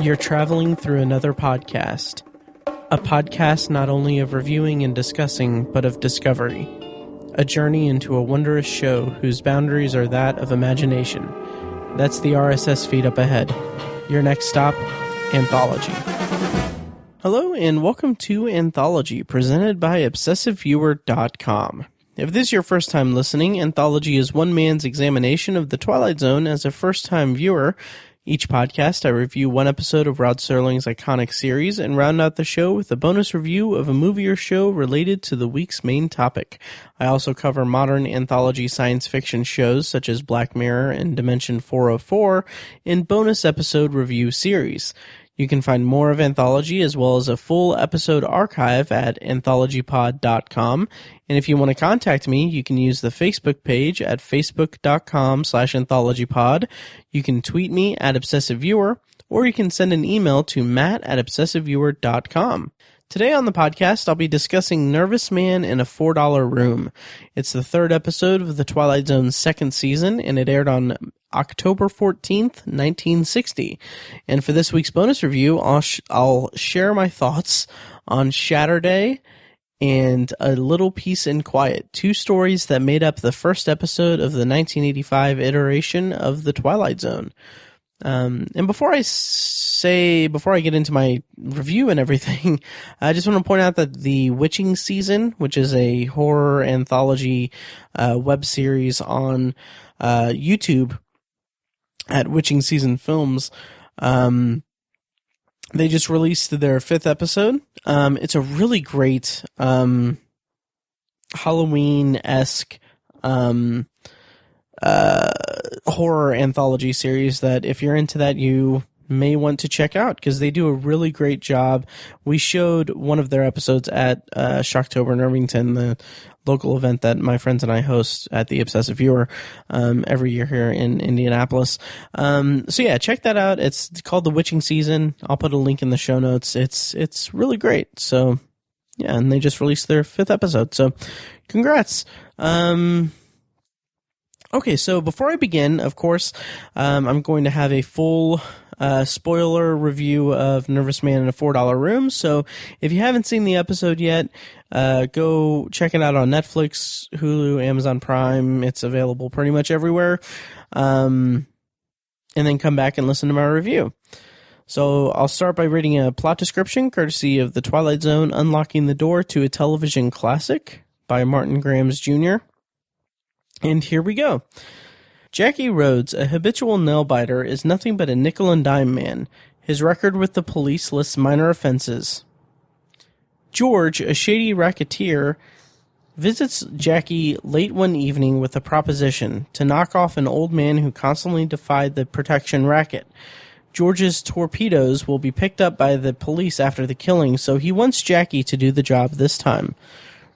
You're traveling through another podcast. A podcast not only of reviewing and discussing, but of discovery. A journey into a wondrous show whose boundaries are that of imagination. That's the RSS feed up ahead. Your next stop, Anthology. Hello and welcome to Anthology, presented by ObsessiveViewer.com. If this is your first time listening, Anthology is one man's examination of the Twilight Zone as a first-time viewer. Each podcast, I review one episode of Rod Serling's iconic series and round out the show with a bonus review of a movie or show related to the week's main topic. I also cover modern anthology science fiction shows such as Black Mirror and Dimension 404 in bonus episode review series. You can find more of Anthology as well as a full episode archive at anthologypod.com. And if you want to contact me, you can use the Facebook page at facebook.com/anthologypod. You can tweet me at ObsessiveViewer, or you can send an email to matt@obsessiveviewer.com. Today on the podcast, I'll be discussing Nervous Man in a $4 Room. It's the third episode of the Twilight Zone's second season, and it aired on October 14th, 1960. And for this week's bonus review, I'll share my thoughts on Shatterday and A Little Peace and Quiet, two stories that made up the first episode of the 1985 iteration of the Twilight Zone. And before I get into my review and everything, I just want to point out that the Witching Season, which is a horror anthology web series on YouTube at Witching Season Films, they just released their fifth episode. It's a really great Halloween-esque horror anthology series that if you're into that, you may want to check out because they do a really great job. We showed one of their episodes at Shocktober in Irvington, the local event that my friends and I host at the Obsessive Viewer every year here in Indianapolis. So yeah, check that out. It's called The Witching Season. I'll put a link in the show notes. It's really great. So yeah, and they just released their fifth episode. So congrats. Okay, so before I begin, of course, I'm going to have a full spoiler review of Nervous Man in a $4 Room. So if you haven't seen the episode yet, go check it out on Netflix, Hulu, Amazon Prime. It's available pretty much everywhere. And then come back and listen to my review. So I'll start by reading a plot description courtesy of The Twilight Zone: Unlocking the Door to a Television Classic by Martin Grams Jr. And here we go. Jackie Rhodes, a habitual nail-biter, is nothing but a nickel-and-dime man. His record with the police lists minor offenses. George, a shady racketeer, visits Jackie late one evening with a proposition to knock off an old man who constantly defied the protection racket. George's torpedoes will be picked up by the police after the killing, so he wants Jackie to do the job this time.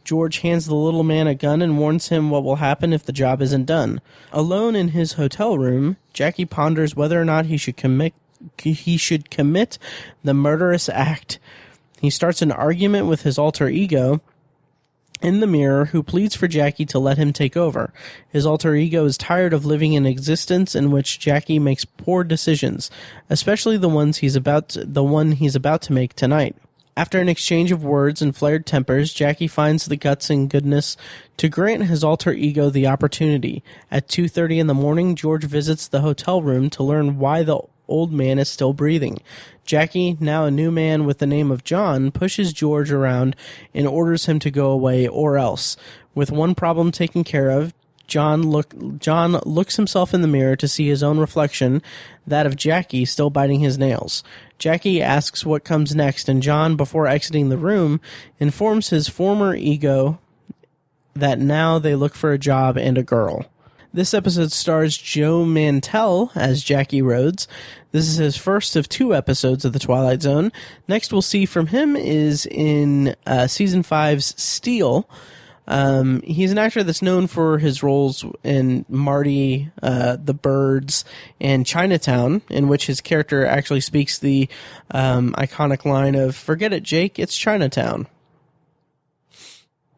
George hands the little man a gun and warns him what will happen if the job isn't done. Alone in his hotel room, Jackie ponders whether or not he should commit the murderous act. He starts an argument with his alter ego in the mirror, who pleads for Jackie to let him take over. His alter ego is tired of living an existence in which Jackie makes poor decisions, especially the one he's about to make tonight. After an exchange of words and flared tempers, Jackie finds the guts and goodness to grant his alter ego the opportunity. At 2:30 in the morning, George visits the hotel room to learn why the old man is still breathing. Jackie, now a new man with the name of John, pushes George around and orders him to go away or else. With one problem taken care of, John looks himself in the mirror to see his own reflection, that of Jackie still biting his nails. Jackie asks what comes next, and John, before exiting the room, informs his former ego that now they look for a job and a girl. This episode stars Joe Mantell as Jackie Rhodes. This is his first of two episodes of The Twilight Zone. Next we'll see from him is in Season 5's Steel. He's an actor that's known for his roles in Marty, The Birds, and Chinatown, in which his character actually speaks the iconic line of, "Forget it, Jake, it's Chinatown."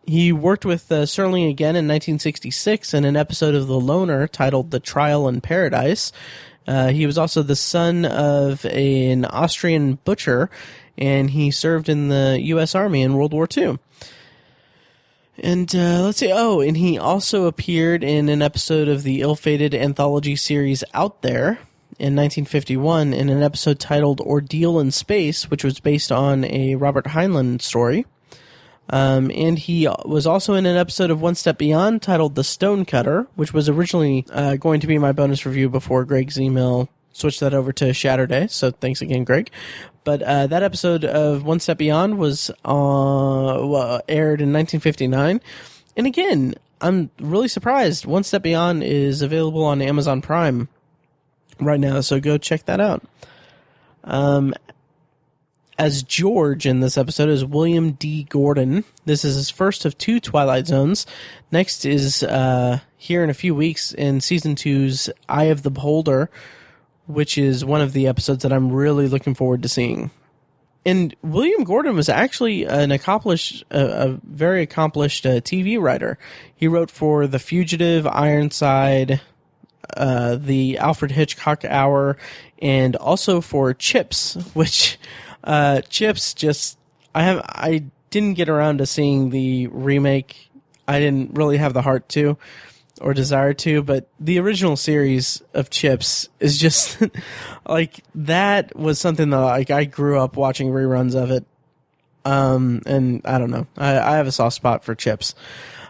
He worked with Serling again in 1966 in an episode of The Loner titled The Trial in Paradise. He was also the son of an Austrian butcher, and he served in the U.S. Army in World War II. And let's see. Oh, and he also appeared in an episode of the ill-fated anthology series Out There in 1951 in an episode titled Ordeal in Space, which was based on a Robert Heinlein story. And he was also in an episode of One Step Beyond titled The Stonecutter, which was originally going to be my bonus review before Greg's email switched that over to Shatterday. So thanks again, Greg. But that episode of One Step Beyond was aired in 1959. And again, I'm really surprised. One Step Beyond is available on Amazon Prime right now, so go check that out. As George in this episode is William D. Gordon. This is his first of 2 Twilight Zones. Next is here in a few weeks in Season 2's Eye of the Beholder, which is one of the episodes that I'm really looking forward to seeing. And William Gordon was actually a very accomplished TV writer. He wrote for The Fugitive, Ironside, the Alfred Hitchcock Hour, and also for Chips, which... Chips I didn't get around to seeing the remake. I didn't really have the heart to or desire to, but the original series of Chips is just like, that was something that I grew up watching reruns of it. And I don't know. I have a soft spot for Chips.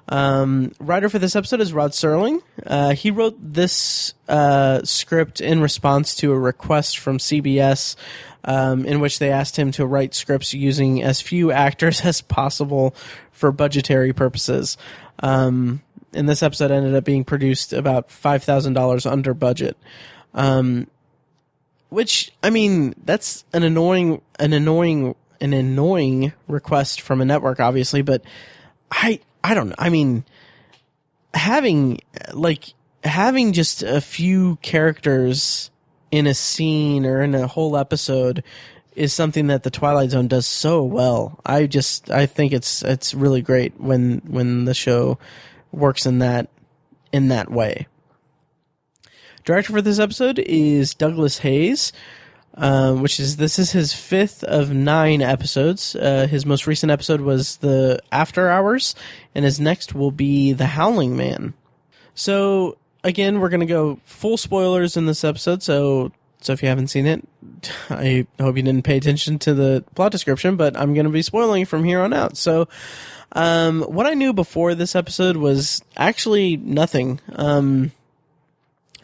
Writer for this episode is Rod Serling. He wrote this script in response to a request from CBS in which they asked him to write scripts using as few actors as possible for budgetary purposes. And this episode ended up being produced about $5,000 under budget. Which, I mean, that's an annoying request from a network, obviously, but I don't know. I mean, having just a few characters in a scene or in a whole episode is something that the Twilight Zone does so well. I think it's really great when the show works in that way. Director for this episode is Douglas Hayes, this is his 5th of 9 episodes. His most recent episode was the After Hours, and his next will be The Howling Man. So again, we're going to go full spoilers in this episode, so if you haven't seen it, I hope you didn't pay attention to the plot description, but I'm going to be spoiling from here on out. So what I knew before this episode was actually nothing.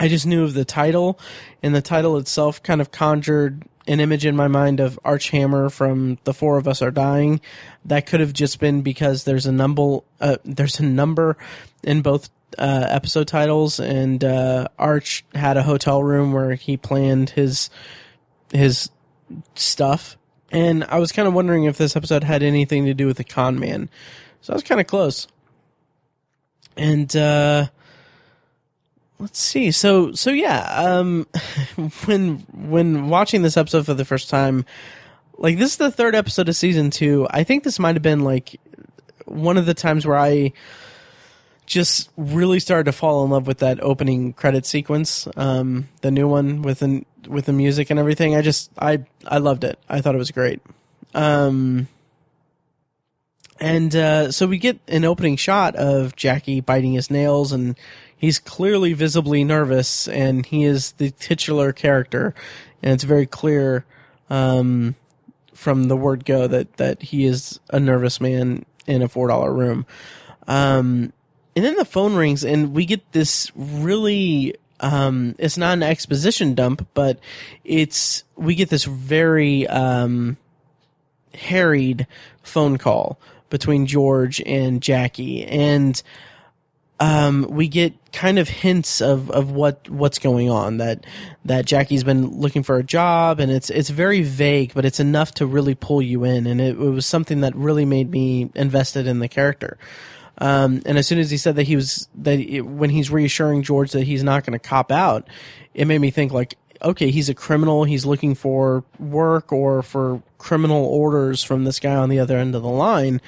I just knew of the title, and the title itself kind of conjured an image in my mind of Archhammer from The Four of Us Are Dying. That could have just been because there's a number in both episode titles, and Arch had a hotel room where he planned his stuff. And I was kind of wondering if this episode had anything to do with the con man. So I was kind of close. And let's see. So yeah, when watching this episode for the first time, like, this is the 3rd episode of season 2. I think this might have been like one of the times where I just really started to fall in love with that opening credit sequence, the new one with the music and everything. I loved it. I thought it was great. So we get an opening shot of Jackie biting his nails, and he's clearly visibly nervous, and he is the titular character, and it's very clear from the word go that he is a nervous man in a $4 room. And then the phone rings, and we get this really, it's not an exposition dump, but we get this very harried phone call between George and Jackie, and we get kind of hints of what's going on, that Jackie's been looking for a job, and it's very vague, but it's enough to really pull you in, and it was something that really made me invested in the character. And as soon as he said when he's reassuring George that he's not going to cop out, it made me think, like, okay, he's a criminal. He's looking for work or for criminal orders from this guy on the other end of the line.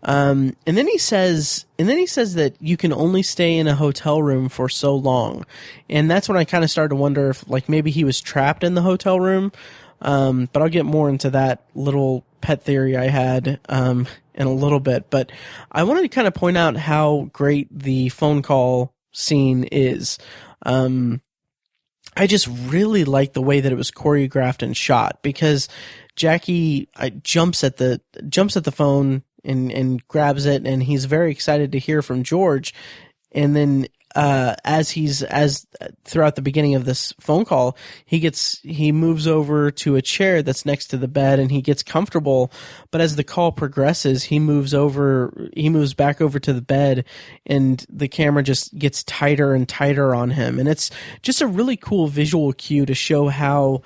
And then he says that you can only stay in a hotel room for so long. And that's when I kind of started to wonder if like maybe he was trapped in the hotel room. But I'll get more into that little pet theory I had, in a little bit. But I wanted to kind of point out how great the phone call scene is. I just really like the way that it was choreographed and shot, because Jackie jumps at the phone and grabs it, and he's very excited to hear from George. And then as throughout the beginning of this phone call, he moves over to a chair that's next to the bed, and he gets comfortable. But as the call progresses, he moves back over to the bed, and the camera just gets tighter and tighter on him. And it's just a really cool visual cue to show how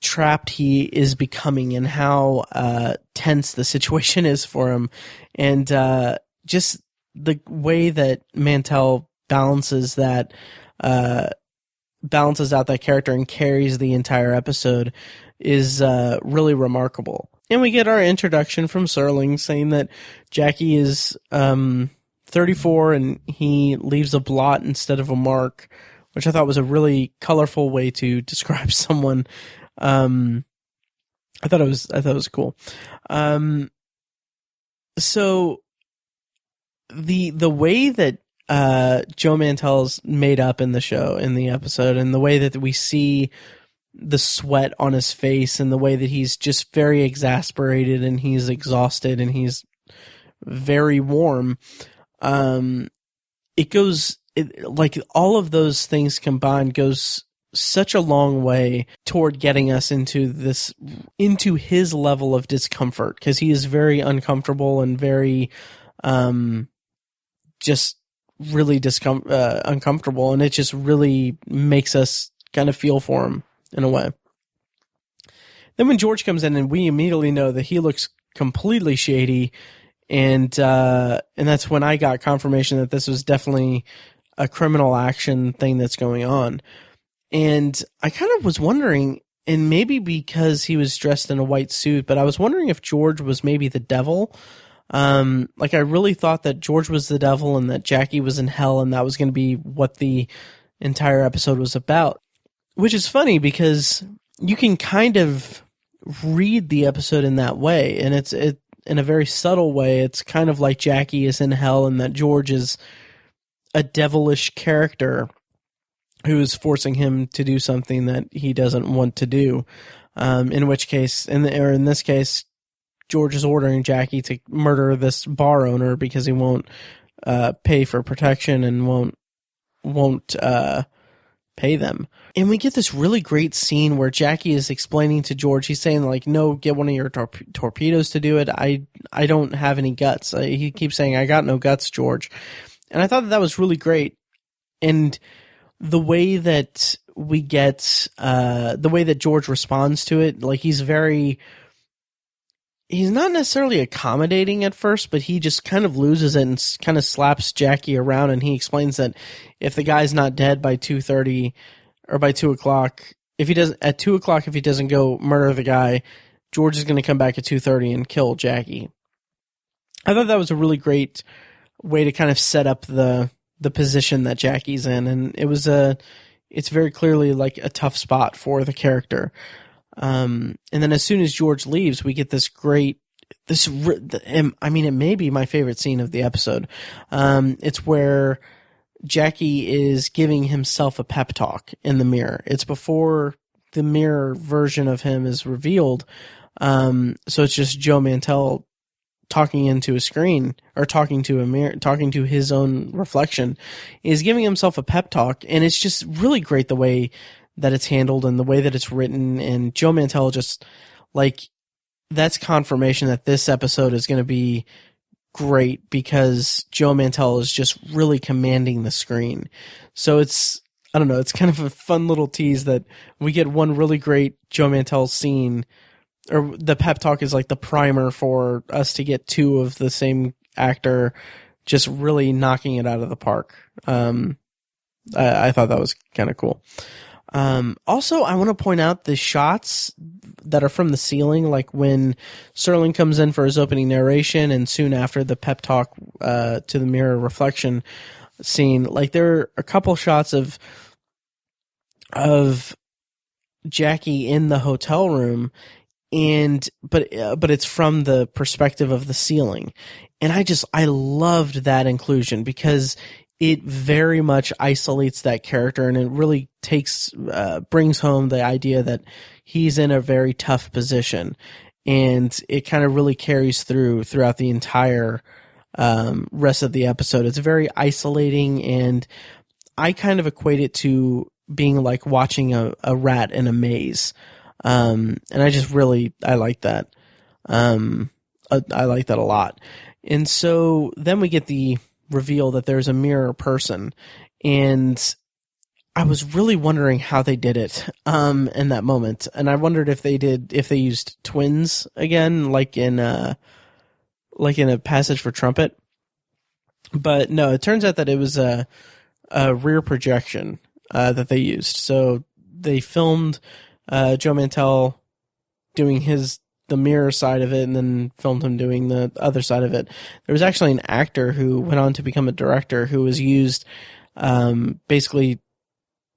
trapped he is becoming and how tense the situation is for him. And just the way that Mantell balances out that character and carries the entire episode is really remarkable. And we get our introduction from Serling saying that Jackie is 34 and he leaves a blot instead of a mark, which I thought was a really colorful way to describe someone. I thought it was cool. So the way that Joe Mantell's made up in the episode, and the way that we see the sweat on his face, and the way that he's just very exasperated and he's exhausted and he's very warm, like all of those things combined goes such a long way toward getting us into his level of discomfort, because he is very uncomfortable and very just really uncomfortable, and it just really makes us kind of feel for him in a way. Then when George comes in, and we immediately know that he looks completely shady, and that's when I got confirmation that this was definitely a criminal action thing that's going on. And I kind of was wondering, and maybe because he was dressed in a white suit, but I was wondering if George was maybe the devil. Like I really thought that George was the devil and that Jackie was in hell, and that was going to be what the entire episode was about. Which is funny, because you can kind of read the episode in that way, and it's in a very subtle way. It's kind of like Jackie is in hell and that George is a devilish character who is forcing him to do something that he doesn't want to do. In which case, in this case, George is ordering Jackie to murder this bar owner because he won't pay for protection and won't pay them. And we get this really great scene where Jackie is explaining to George, he's saying like, no, get one of your torpedoes to do it. I don't have any guts. He keeps saying, I got no guts, George. And I thought that was really great. And the way that we get, the way that George responds to it, like he's not necessarily accommodating at first, but he just kind of loses it and kind of slaps Jackie around, and he explains that if the guy's not dead by 2:30 or by 2 o'clock, if he doesn't go murder the guy, George is going to come back at 2:30 and kill Jackie. I thought that was a really great way to kind of set up the position that Jackie's in, and it's very clearly like a tough spot for the character. And then as soon as George leaves, we get it may be my favorite scene of the episode. It's where Jackie is giving himself a pep talk in the mirror. It's before the mirror version of him is revealed. So it's just Joe Mantell talking into a screen, or talking to a mirror, talking to his own reflection, is giving himself a pep talk. And it's just really great the way that it's handled and the way that it's written. And Joe Mantell just, like, that's confirmation that this episode is going to be great, because Joe Mantell is just really commanding the screen. So it's kind of a fun little tease that we get one really great Joe Mantell scene, or the pep talk is like the primer for us to get two of the same actor just really knocking it out of the park. I thought that was kind of cool. Also, I want to point out the shots that are from the ceiling, like when Serling comes in for his opening narration and soon after the pep talk to the mirror reflection scene. Like, there are a couple shots of Jackie in the hotel room, but it's from the perspective of the ceiling. And I loved that inclusion because it very much isolates that character, and it really brings home the idea that he's in a very tough position, and it kind of really carries throughout the entire rest of the episode. It's very isolating, and I kind of equate it to being like watching a rat in a maze. And I like that. I like that a lot. And so then we get the reveal that there's a mirror person, and I was really wondering how they did it in that moment, and I wondered if they used twins again, like in a Passage for Trumpet. But no, it turns out that it was a rear projection that they used. So they filmed Joe Mantell doing the mirror side of it, and then filmed him doing the other side of it. There was actually an actor who went on to become a director who was used basically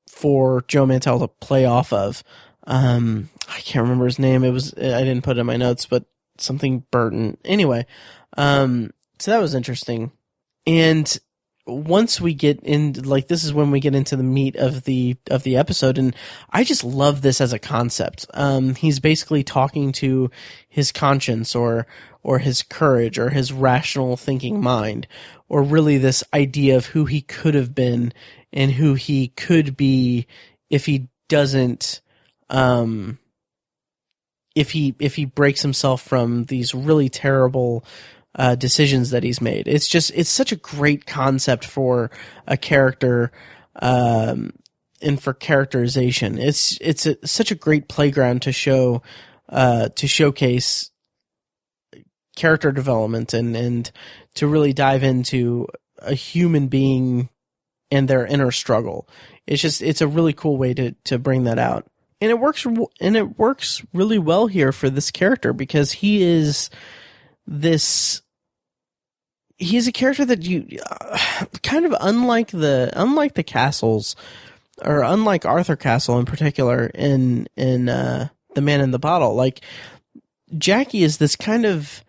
for Joe Mantell to play off of. I can't remember his name. I didn't put it in my notes, but something Burton. Anyway, so that was interesting. And once we get in, like, this is when we get into the meat of the episode, and I just love this as a concept. He's basically talking to his conscience or his courage or his rational thinking mind, or really this idea of who he could have been and who he could be if he doesn't, if he breaks himself from these really terrible decisions that he's made. It's such a great concept for a character, and for characterization. It's such a great playground to showcase character development and to really dive into a human being and their inner struggle. It's a really cool way to bring that out. And it works really well here for this character, because he's a character that you kind of unlike the Castles, or unlike Arthur Castle in particular in The Man in the Bottle. Like, Jackie is this kind of,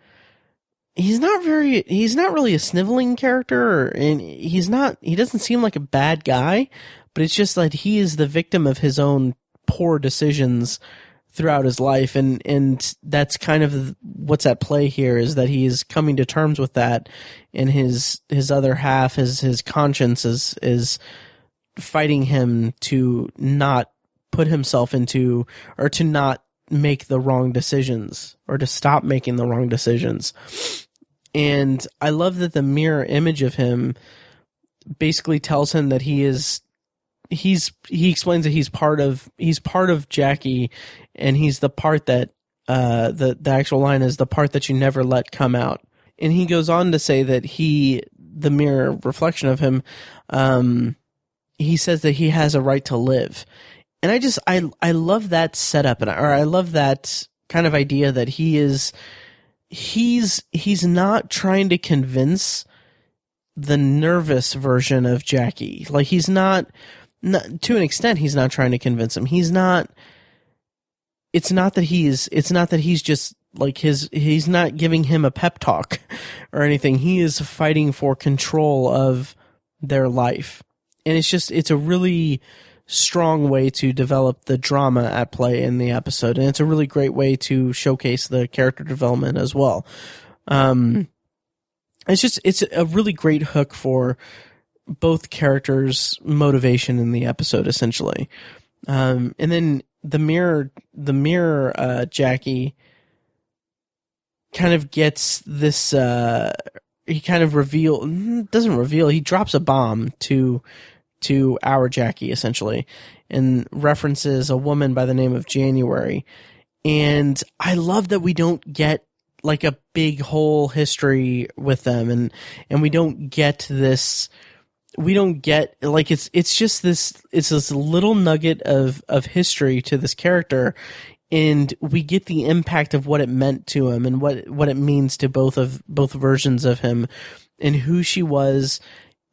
he's not really a sniveling character, and he doesn't seem like a bad guy, but it's just that he is the victim of his own poor decisions throughout his life, and that's kind of what's at play here, is that he is coming to terms with that, and his other half, his conscience is fighting him to not put himself into, or to not make the wrong decisions, or to stop making the wrong decisions. And I love that the mirror image of him basically tells him that he explains that he's part of Jackie, and he's the part that the actual line is the part that you never let come out. And he goes on to say that the mirror reflection of him, he says that he has a right to live. And I love that setup, or I love that kind of idea that he's not trying to convince the nervous version of Jackie. Like, he's not, to an extent, he's not trying to convince him. It's not that he's just like he's not giving him a pep talk or anything. He is fighting for control of their life. And it's a really strong way to develop the drama at play in the episode. And it's a really great way to showcase the character development as well. It's a really great hook for both characters' motivation in the episode, essentially. And then the mirror Jackie kind of gets this, he kind of he drops a bomb to our Jackie, essentially, and references a woman by the name of January. And I love that we don't get like a big whole history with them, and we don't get this we don't get, like, it's just this little nugget of history to this character, and we get the impact of what it meant to him and what it means to both versions of him, and who she was,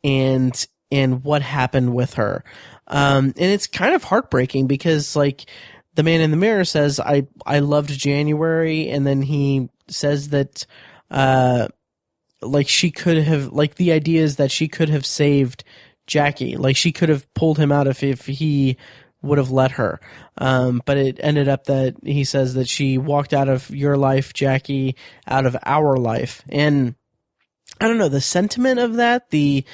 and what happened with her. And it's kind of heartbreaking because, like, the man in the mirror says, I loved January, and then he says that like, she could have, like, the idea is that she could have saved Jackie, like, she could have pulled him out if he would have let her. But it ended up that he says that she walked out of your life, Jackie, out of our life. And I don't know, the sentiment of that, the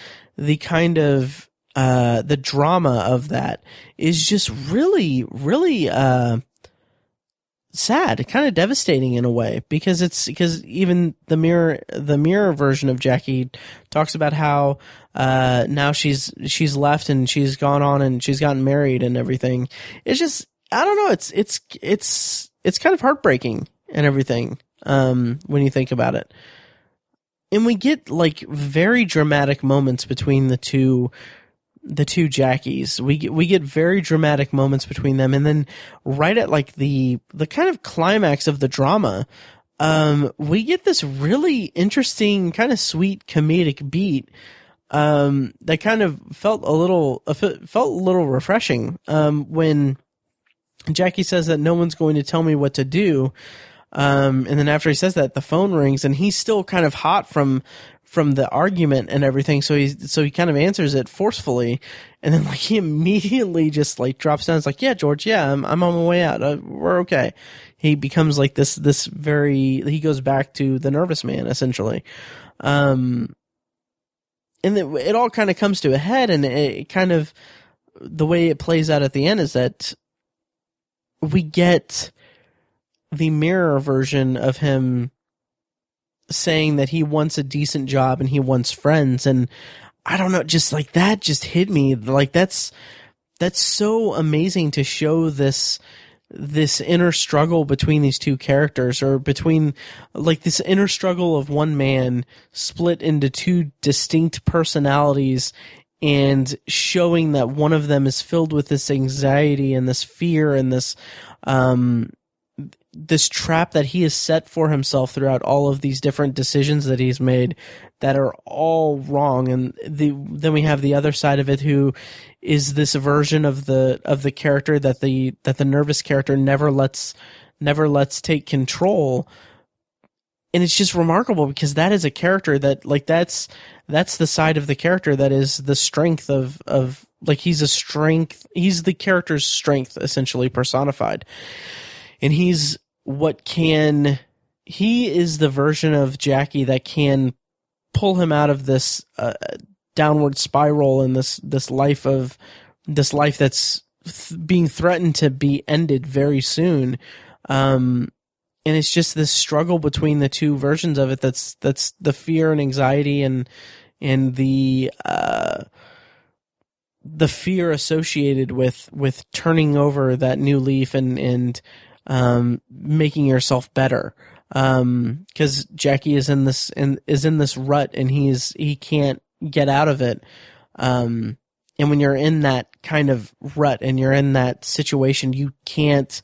kind of the drama of that is just really, really sad, kind of devastating in a way, because even the mirror version of Jackie talks about how now she's left and she's gone on and she's gotten married and everything. It's just, I don't know, it's kind of heartbreaking and everything when you think about it. And we get, like, very dramatic moments between the two Jackies. We get very dramatic moments between them, and then right at, like, the kind of climax of the drama, we get this really interesting, kind of sweet comedic beat that kind of felt a little refreshing when Jackie says that no one's going to tell me what to do. And then after he says that, the phone rings, and he's still kind of hot from the argument and everything. So he kind of answers it forcefully, and then, like, he immediately just, like, drops down. It's like, yeah, George, yeah, I'm on my way out. We're okay. He becomes, like, this he goes back to the nervous man, essentially. And it all kind of comes to a head, and it kind of, the way it plays out at the end is that we get the mirror version of him saying that he wants a decent job and he wants friends. And I don't know, just, like, that just hit me. Like, that's so amazing to show this inner struggle between these two characters, or between, like, this inner struggle of one man split into two distinct personalities, and showing that one of them is filled with this anxiety and this fear and this trap that he has set for himself throughout all of these different decisions that he's made that are all wrong. And then we have the other side of it, who is this version of the character that the nervous character never lets take control. And it's just remarkable, because that is a character that, like, that's the side of the character that is the strength of like, he's the character's strength, essentially personified. And he is the version of Jackie that can pull him out of this downward spiral, and this life that's being threatened to be ended very soon. And it's just this struggle between the two versions of it. That's the fear and anxiety and the fear associated with turning over that new leaf and making yourself better. 'Cause Jackie is in this rut, and he can't get out of it. And when you're in that kind of rut and you're in that situation, you can't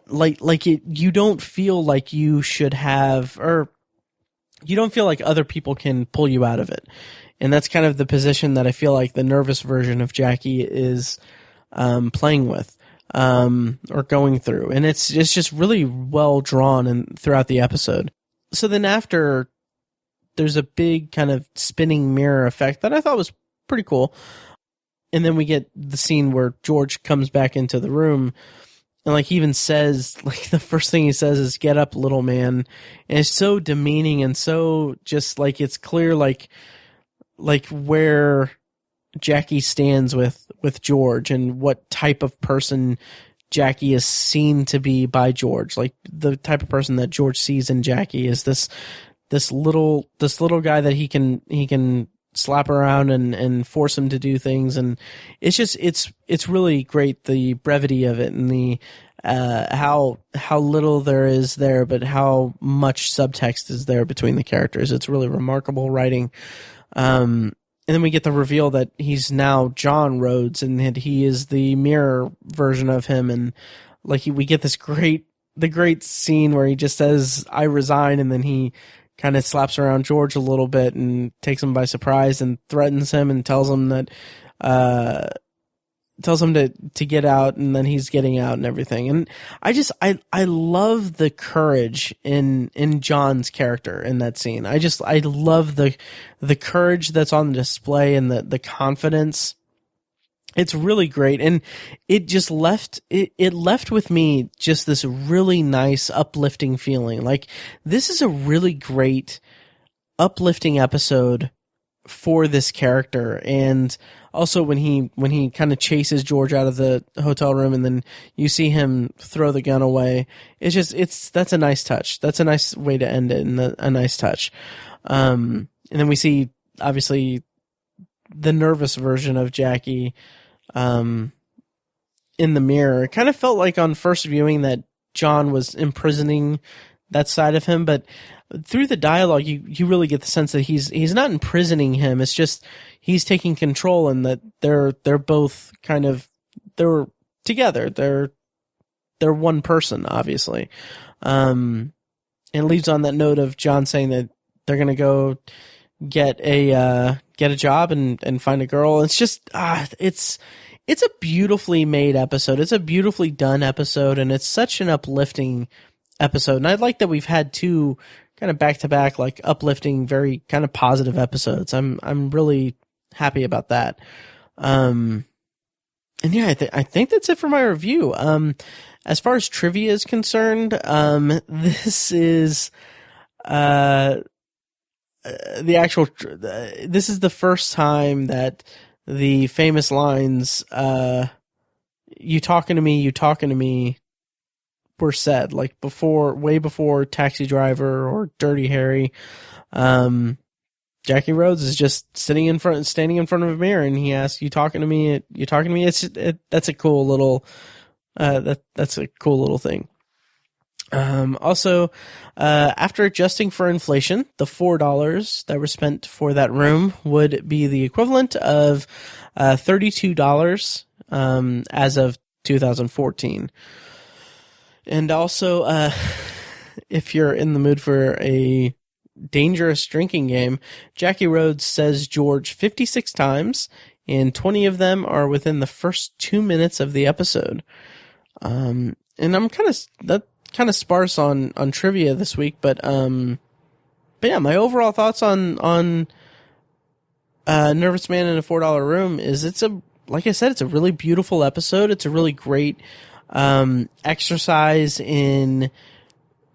like it, you don't feel like you should have, or you don't feel like other people can pull you out of it. And that's kind of the position that I feel like the nervous version of Jackie is playing with, or going through. And it's just really well drawn and throughout the episode. So then after, there's a big kind of spinning mirror effect that I thought was pretty cool. And then we get the scene where George comes back into the room, and, like, he even says, like, the first thing he says is, "Get up, little man." And it's so demeaning, and so just, like, it's clear, like where Jackie stands with George, and what type of person Jackie is seen to be by George. Like, the type of person that George sees in Jackie is this little guy that he can slap around and force him to do things. And it's just, it's really great, the brevity of it and the, how little there is there, but how much subtext is there between the characters. It's really remarkable writing. And then we get the reveal that he's now John Rhodes and that he is the mirror version of him. And like we get this great scene where he just says, "I resign," and then he kind of slaps around George a little bit and takes him by surprise and threatens him and tells him that, to get out, and then he's getting out and everything. And I love the courage in John's character in that scene. I love the courage that's on display and the confidence. It's really great. And it just left with me just this really nice, uplifting feeling. Like, this is a really great, uplifting episode for this character. And also when he kind of chases George out of the hotel room and then you see him throw the gun away, that's a nice touch. That's a nice way to end it, and a nice touch. And then we see, obviously, the nervous version of Jackie in the mirror. It kind of felt like on first viewing that John was imprisoning that side of him, but through the dialogue, you really get the sense that he's not imprisoning him. It's just he's taking control, and that they're both kind of, they're together. They're one person, obviously. And it leaves on that note of John saying that they're gonna go get a job and find a girl. It's just it's a beautifully made episode. It's a beautifully done episode, and it's such an uplifting episode. And I like that we've had two kind of back-to-back, like, uplifting, very kind of positive episodes. I'm really happy about that. And yeah, I think that's it for my review. As far as trivia is concerned, this is this is the first time that the famous lines, "You talking to me," were said, like way before Taxi Driver or Dirty Harry. Jackie Rhodes is just standing in front of a mirror, and he asks, "You talking to me? You talking to me?" That's a cool little, that's a cool little thing. Also, after adjusting for inflation, the $4 that were spent for that room would be the equivalent of $32 as of 2014. And also, if you're in the mood for a dangerous drinking game, Jackie Rhodes says George 56 times, and 20 of them are within the first 2 minutes of the episode. And I'm kind of sparse on trivia this week, but yeah, my overall thoughts on Nervous Man in a $4 Room is like I said, it's a really beautiful episode. It's a really great exercise in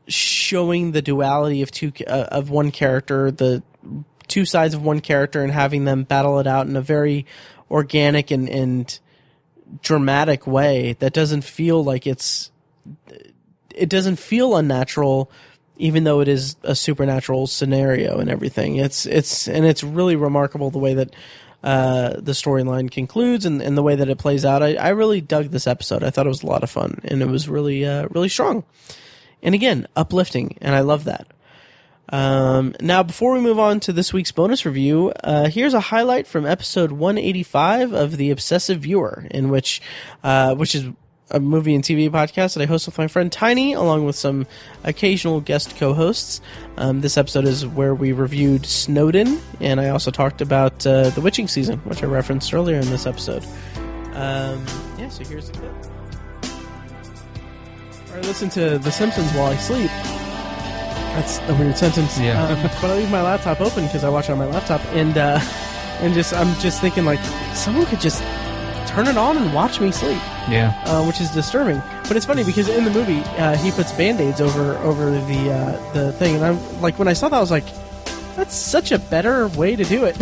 showing the duality of one character, the two sides of one character, and having them battle it out in a very organic and dramatic way that doesn't feel like it doesn't feel unnatural, even though it is a supernatural scenario and everything. It's really remarkable the way that the storyline concludes and the way that it plays out. I really dug this episode. I thought it was a lot of fun, and it was really really strong. And again, uplifting, and I love that. Now, before we move on to this week's bonus review, here's a highlight from episode 185 of The Obsessive Viewer, in which is a movie and TV podcast that I host with my friend Tiny, along with some occasional guest co-hosts. This episode is where we reviewed Snowden, and I also talked about The Witching Season, which I referenced earlier in this episode. So here's the clip. I listen to The Simpsons while I sleep. That's a weird sentence. Yeah. But I leave my laptop open because I watch it on my laptop, and I'm just thinking, like, someone could just turn it on and watch me sleep. Yeah. Which is disturbing. But it's funny because in the movie, he puts Band-Aids over the thing, and I'm like, when I saw that, I was like, that's such a better way to do it.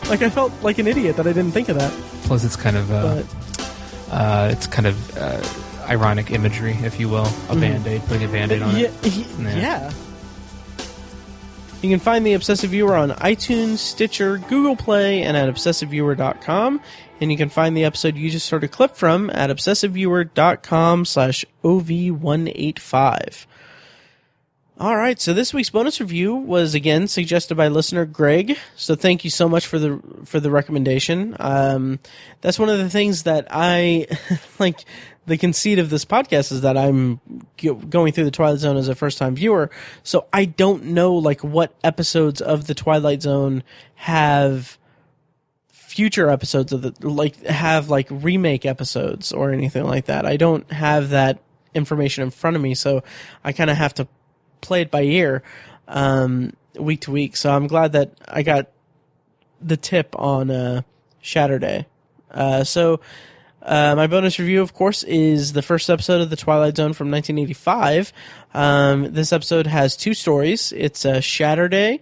Like, I felt like an idiot that I didn't think of that. Plus, it's kind of ironic imagery, if you will. A Band-Aid, putting a Band-Aid on it. Yeah. You can find The Obsessive Viewer on iTunes, Stitcher, Google Play, and at obsessiveviewer.com. And you can find the episode you just heard a clip from at obsessiveviewer.com/OV185. All right, so this week's bonus review was again suggested by listener Greg. So thank you so much for the recommendation. That's one of the things that I like. The conceit of this podcast is that I'm going through the Twilight Zone as a first-time viewer, so I don't know like what episodes of the Twilight Zone have future episodes of the remake episodes or anything like that. I don't have that information in front of me, so I kind of have to play it by ear week to week. So I'm glad that I got the tip on Shatterday. My bonus review, of course, is the first episode of The Twilight Zone from 1985. This episode has two stories. It's Shatterday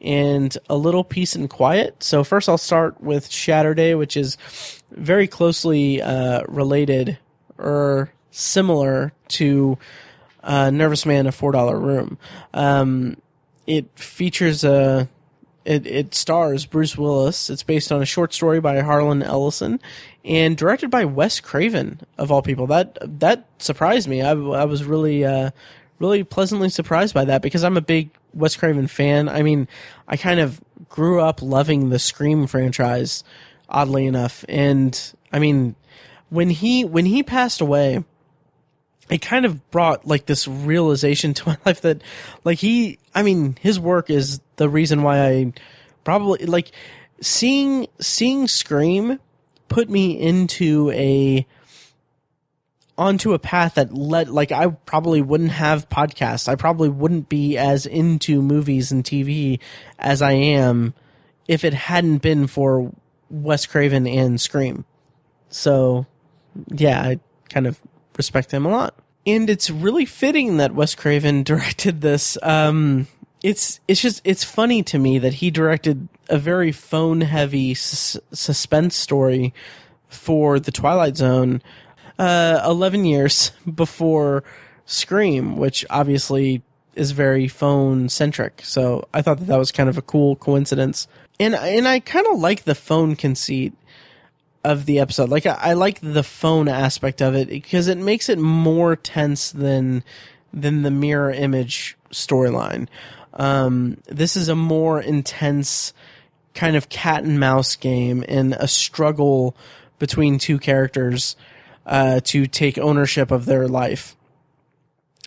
and A Little Peace and Quiet. So first I'll start with Shatterday, which is very closely related or similar to Nervous Man, A $4 Room. It features It stars Bruce Willis. It's based on a short story by Harlan Ellison and directed by Wes Craven, of all people. That surprised me. I was really pleasantly surprised by that because I'm a big Wes Craven fan. I mean, I kind of grew up loving the Scream franchise, oddly enough. And I mean, when he passed away, it kind of brought like this realization to my life that like his work is the reason why I probably like seeing Scream put me onto a path that led, like, I probably wouldn't have podcasts. I probably wouldn't be as into movies and TV as I am if it hadn't been for Wes Craven and Scream. So yeah, I kind of respect him a lot. And it's really fitting that Wes Craven directed this. It's funny to me that he directed a very phone-heavy suspense story for The Twilight Zone 11 years before Scream, which obviously is very phone-centric. So I thought that was kind of a cool coincidence. And I kind of like the phone conceit of the episode. Like, I like the phone aspect of it because it makes it more tense than the mirror image storyline. This is a more intense kind of cat and mouse game and a struggle between two characters to take ownership of their life.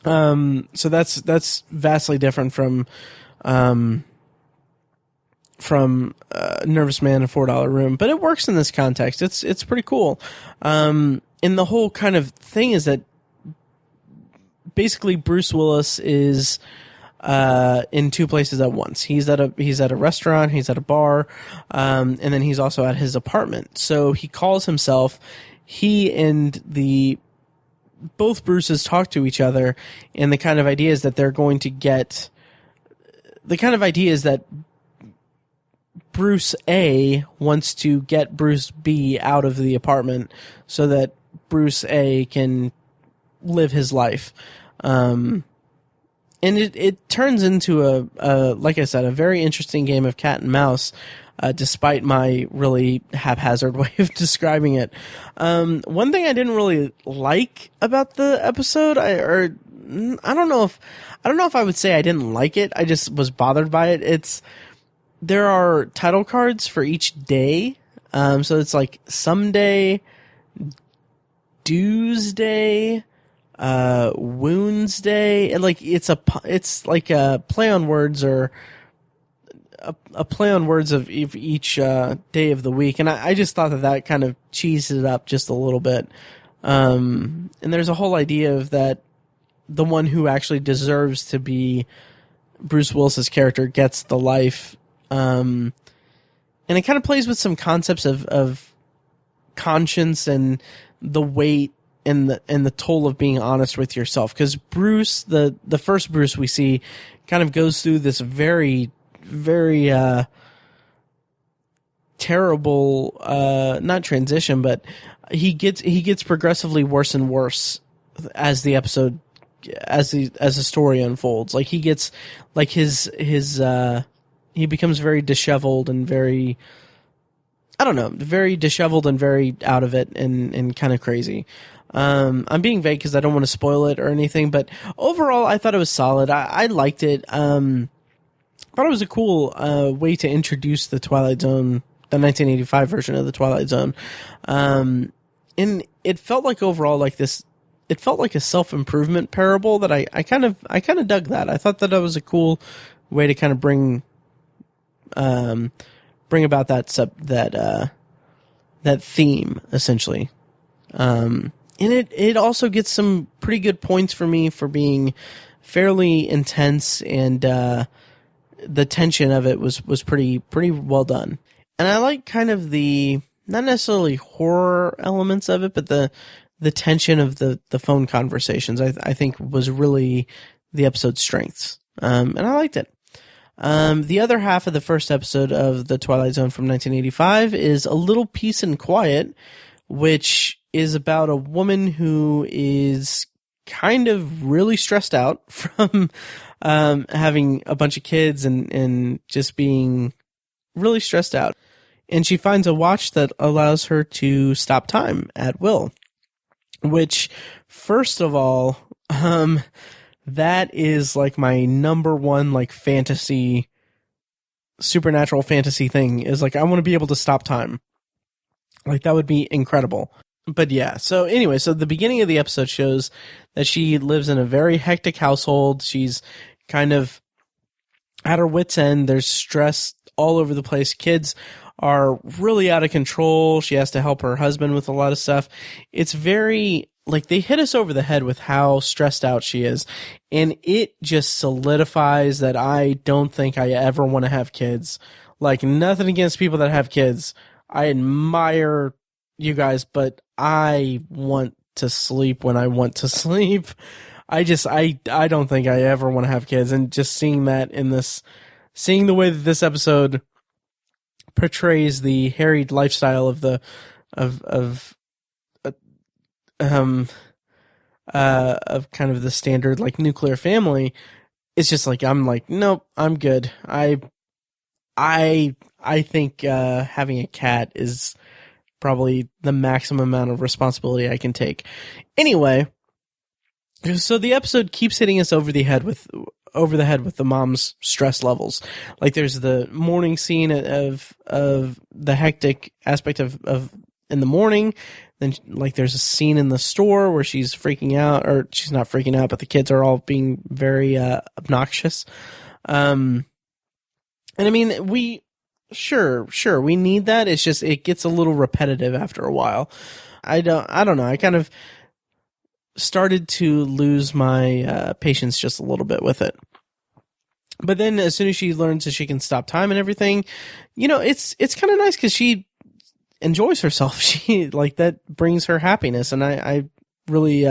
So that's vastly different from Nervous Man, A $4 Room, but it works in this context. It's pretty cool. And the whole kind of thing is that basically Bruce Willis is in two places at once. He's at a restaurant, he's at a bar, and then he's also at his apartment. So he calls himself. He and both Bruces talk to each other, and the kind of idea is that they're going to get. The kind of idea is that Bruce A wants to get Bruce B out of the apartment so that Bruce A can live his life. And it turns into a like I said, a very interesting game of cat and mouse, despite my really haphazard way of describing it. One thing I didn't really like about the episode, I don't know if I would say I didn't like it. I just was bothered by it. There are title cards for each day. So it's like Someday, Doomsday, Wounds Day, and like it's like a play on words or a play on words of each day of the week, and I just thought that kind of cheesed it up just a little bit. And there's a whole idea of that the one who actually deserves to be Bruce Willis's character gets the life. And it kind of plays with some concepts of conscience and the weight and the toll of being honest with yourself. Because Bruce, the first Bruce we see, kind of goes through this very, very terrible not transition, but he gets progressively worse and worse as the episode as the story unfolds. Like he gets like his he becomes very disheveled and very, I don't know, very disheveled and very out of it and kind of crazy. I'm being vague because I don't want to spoil it or anything, but overall I thought it was solid. I liked it. Thought it was a cool way to introduce the Twilight Zone, the 1985 version of the Twilight Zone. And it felt like overall like this, it felt like a self-improvement parable that I kind of dug that. I thought that was a cool way to kind of bring about that theme essentially. And it also gets some pretty good points for me for being fairly intense, and the tension of it was pretty well done. And I like kind of the, not necessarily horror elements of it, but the tension of the phone conversations, I think was really the episode's strengths. And I liked it. The other half of the first episode of the Twilight Zone from 1985 is A Little Peace and Quiet, which is about a woman who is kind of really stressed out from having a bunch of kids and just being really stressed out. And she finds a watch that allows her to stop time at will, which, first of all, that is like my number one like fantasy, supernatural fantasy thing, is like I want to be able to stop time. Like that would be incredible. But yeah, so anyway, so the beginning of the episode shows that she lives in a very hectic household. She's kind of at her wit's end. There's stress all over the place. Kids are really out of control. She has to help her husband with a lot of stuff. It's very, like, they hit us over the head with how stressed out she is. And it just solidifies that I don't think I ever want to have kids. Like, nothing against people that have kids. I admire you guys, but I want to sleep when I want to sleep. I don't think I ever want to have kids. And just seeing that in this, seeing the way that this episode portrays the harried lifestyle of the, of kind of the standard like nuclear family, it's just like, I'm like, nope, I'm good. I think having a cat is probably the maximum amount of responsibility I can take. Anyway, so the episode keeps hitting us over the head with the mom's stress levels. Like there's the morning scene of the hectic aspect of in the morning. Then like there's a scene in the store where she's freaking out, or she's not freaking out, but the kids are all being very obnoxious. And I mean, we need that. It's just, it gets a little repetitive after a while. I don't know. I kind of started to lose my patience just a little bit with it. But then as soon as she learns that she can stop time and everything, it's kind of nice because she enjoys herself. She, like, that brings her happiness. And I really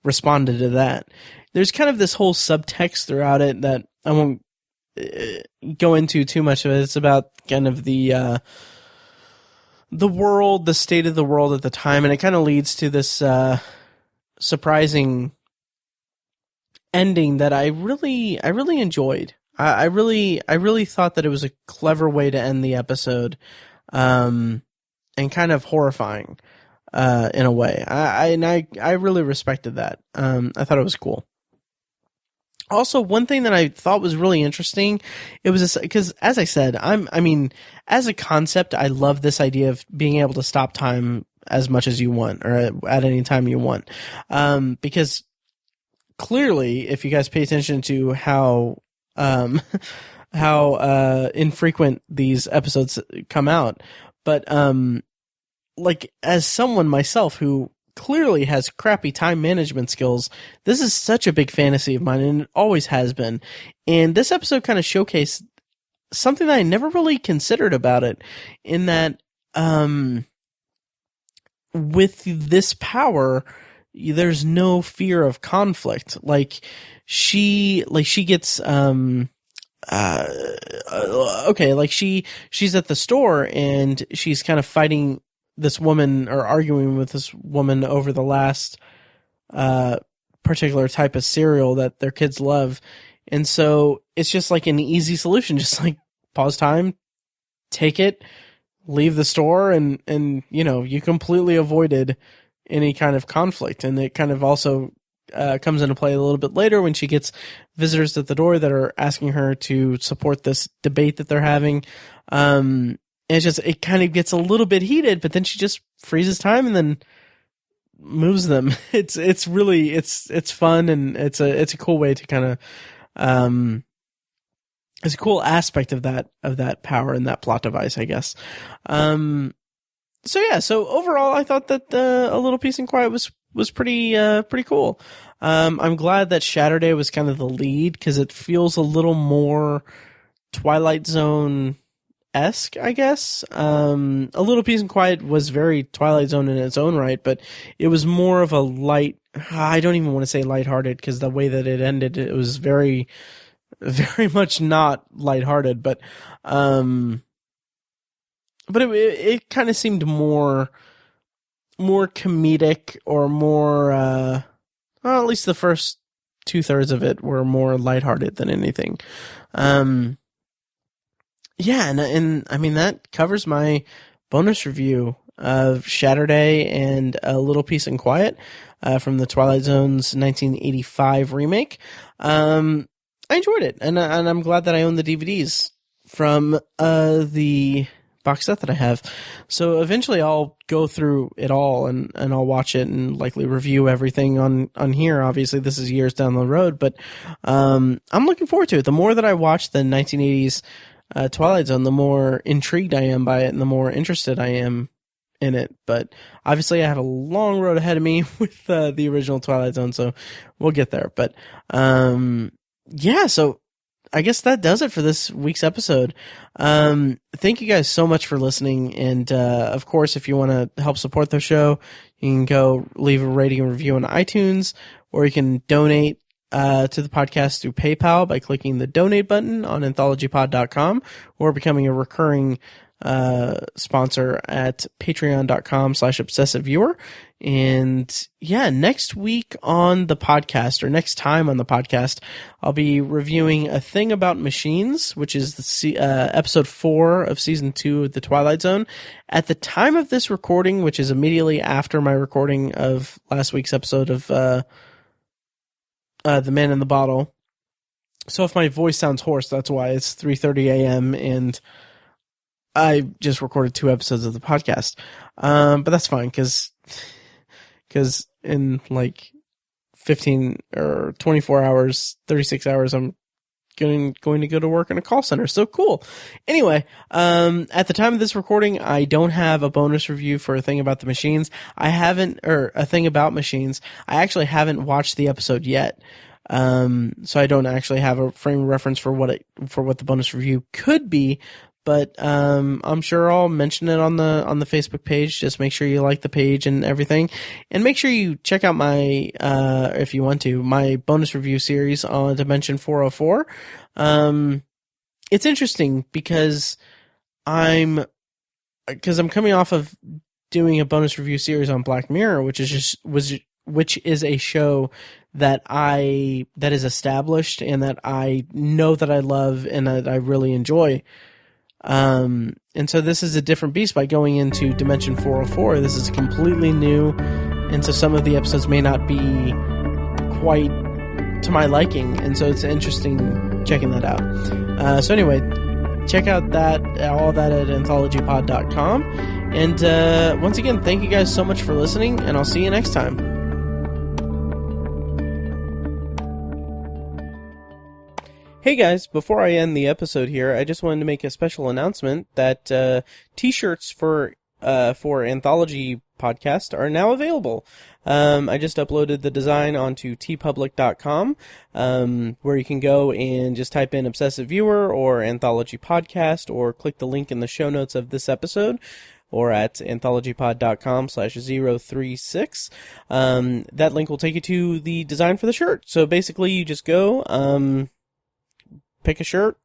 responded to that. There's kind of this whole subtext throughout it that I won't go into too much of it. It's about kind of the world, the state of the world at the time. And it kind of leads to this surprising ending that I really enjoyed. I really thought that it was a clever way to end the episode, and kind of horrifying, in a way. I really respected that. I thought it was cool. Also, one thing that I thought was really interesting, it was because, as I said, as a concept, I love this idea of being able to stop time as much as you want, or at any time you want. Because clearly, if you guys pay attention to how infrequent these episodes come out, but like, as someone myself who clearly has crappy time management skills, this is such a big fantasy of mine, and it always has been. And this episode kind of showcased something that I never really considered about it, in that with this power, there's no fear of conflict. Like she gets okay, like she's at the store and she's kind of fighting this woman, or arguing with this woman over the last particular type of cereal that their kids love. And so it's just like an easy solution, just like pause time, take it, leave the store, and you completely avoided any kind of conflict. And it kind of also comes into play a little bit later when she gets visitors at the door that are asking her to support this debate that they're having. And it kind of gets a little bit heated, but then she just freezes time and then moves them. It's really fun, and it's a cool way to kind of it's a cool aspect of that power and that plot device, I guess. So overall I thought that A Little Peace and Quiet was pretty cool. I'm glad that Shatterday was kind of the lead, because it feels a little more Twilight Zone esque, I guess. A Little Peace and Quiet was very Twilight Zone in its own right, but it was more of a light. I don't even want to say lighthearted, because the way that it ended, it was very, very much not lighthearted. But it kind of seemed more comedic, or more. Well, at least the first 2/3 of it were more lighthearted than anything. Yeah, and I mean, that covers my bonus review of Shatterday and A Little Peace and Quiet from the Twilight Zone's 1985 remake. I enjoyed it, and I'm glad that I own the DVDs from the box set that I have. So eventually I'll go through it all, and I'll watch it and likely review everything on here. Obviously, this is years down the road, but I'm looking forward to it. The more that I watch the 1980s Twilight Zone, the more intrigued I am by it, and the more interested I am in it. But obviously I have a long road ahead of me with the original Twilight Zone, so we'll get there. But yeah, so I guess that does it for this week's episode. Thank you guys so much for listening, and of course, if you want to help support the show, you can go leave a rating and review on iTunes, or you can donate to the podcast through PayPal by clicking the donate button on anthologypod.com, or becoming a recurring sponsor at patreon.com/obsessiveviewer. And yeah, next week on the podcast, or next time on the podcast, I'll be reviewing A Thing About Machines, which is the episode 4 of season 2 of the Twilight Zone. At the time of this recording, which is immediately after my recording of last week's episode of The Man in the Bottle. So if my voice sounds hoarse, that's why. It's 3:30 a.m. and I just recorded 2 episodes of the podcast. But that's fine, because in like 15 or 24 hours, 36 hours, I'm going to go to work in a call center. So cool. Anyway, at the time of this recording, I don't have a bonus review for A Thing About the Machines. A Thing About Machines. I actually haven't watched the episode yet. So I don't actually have a frame of reference for what the bonus review could be. But I'm sure I'll mention it on the Facebook page. Just make sure you like the page and everything, and make sure you check out my if you want to, my bonus review series on Dimension 404. It's interesting because I'm coming off of doing a bonus review series on Black Mirror, which is a show that is established, and that I know that I love and that I really enjoy. And so this is a different beast by going into Dimension 404. This is completely new, and so some of the episodes may not be quite to my liking, and so it's interesting checking that out. So anyway, check out all that at anthologypod.com. And once again, thank you guys so much for listening, and I'll see you next time. Hey guys, before I end the episode here, I just wanted to make a special announcement that t-shirts for Anthology Podcast are now available. I just uploaded the design onto tpublic.com, where you can go and just type in Obsessive Viewer or Anthology Podcast, or click the link in the show notes of this episode, or at anthologypod.com/036. That link will take you to the design for the shirt. So basically you just go, pick a shirt,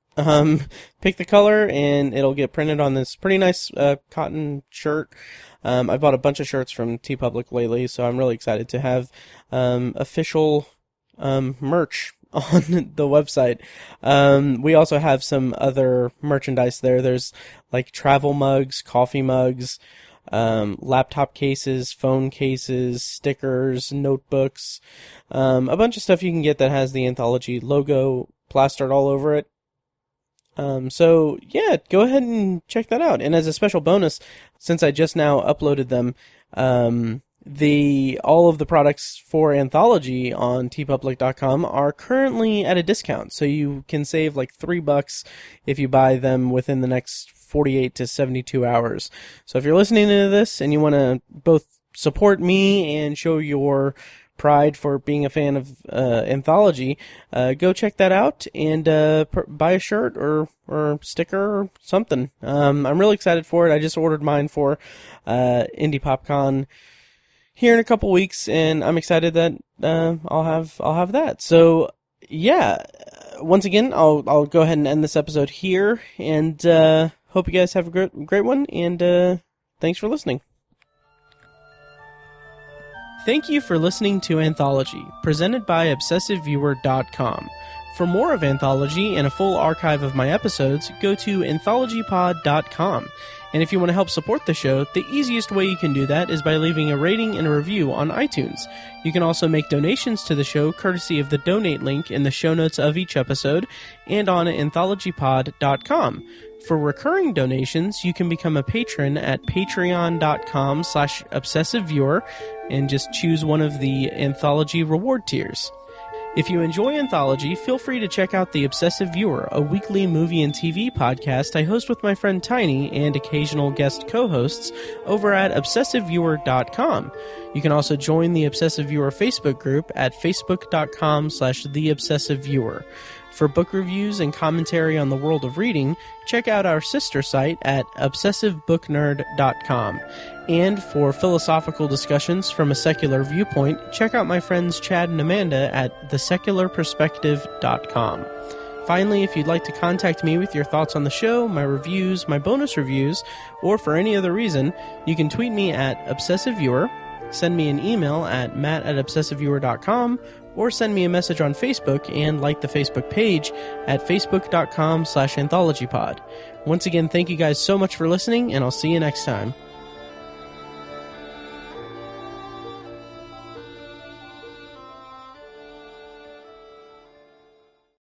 pick the color, and it'll get printed on this pretty nice cotton shirt. I bought a bunch of shirts from TeePublic lately, so I'm really excited to have official merch on the website. We also have some other merchandise there. There's like travel mugs, coffee mugs, laptop cases, phone cases, stickers, notebooks, a bunch of stuff you can get that has the Anthology logo plastered all over it. So yeah, go ahead and check that out. And as a special bonus, since I just now uploaded them, all of the products for Anthology on tpublic.com are currently at a discount. So you can save like $3 if you buy them within the next 48 to 72 hours. So if you're listening to this and you want to both support me and show your pride for being a fan of Anthology, go check that out and buy a shirt or sticker or something. I'm really excited for it. I just ordered mine for Indie PopCon here in a couple weeks, and I'm excited that I'll have that. So yeah, once again, I'll go ahead and end this episode here, and hope you guys have a great one, and thanks for listening. Thank you for listening to Anthology, presented by ObsessiveViewer.com. For more of Anthology and a full archive of my episodes, go to AnthologyPod.com. And if you want to help support the show, the easiest way you can do that is by leaving a rating and a review on iTunes. You can also make donations to the show courtesy of the donate link in the show notes of each episode and on AnthologyPod.com. For recurring donations, you can become a patron at patreon.com/obsessiveviewer and just choose one of the Anthology reward tiers. If you enjoy Anthology, feel free to check out The Obsessive Viewer, a weekly movie and TV podcast I host with my friend Tiny and occasional guest co-hosts over at obsessiveviewer.com. You can also join the Obsessive Viewer Facebook group at facebook.com/theobsessiveviewer. For book reviews and commentary on the world of reading, check out our sister site at obsessivebooknerd.com. And for philosophical discussions from a secular viewpoint, check out my friends Chad and Amanda at thesecularperspective.com. Finally, if you'd like to contact me with your thoughts on the show, my reviews, my bonus reviews, or for any other reason, you can tweet me at obsessiveviewer, send me an email at matt@obsessiveviewer.com, or send me a message on Facebook and like the Facebook page at facebook.com/anthologypod. Once again, thank you guys so much for listening, and I'll see you next time.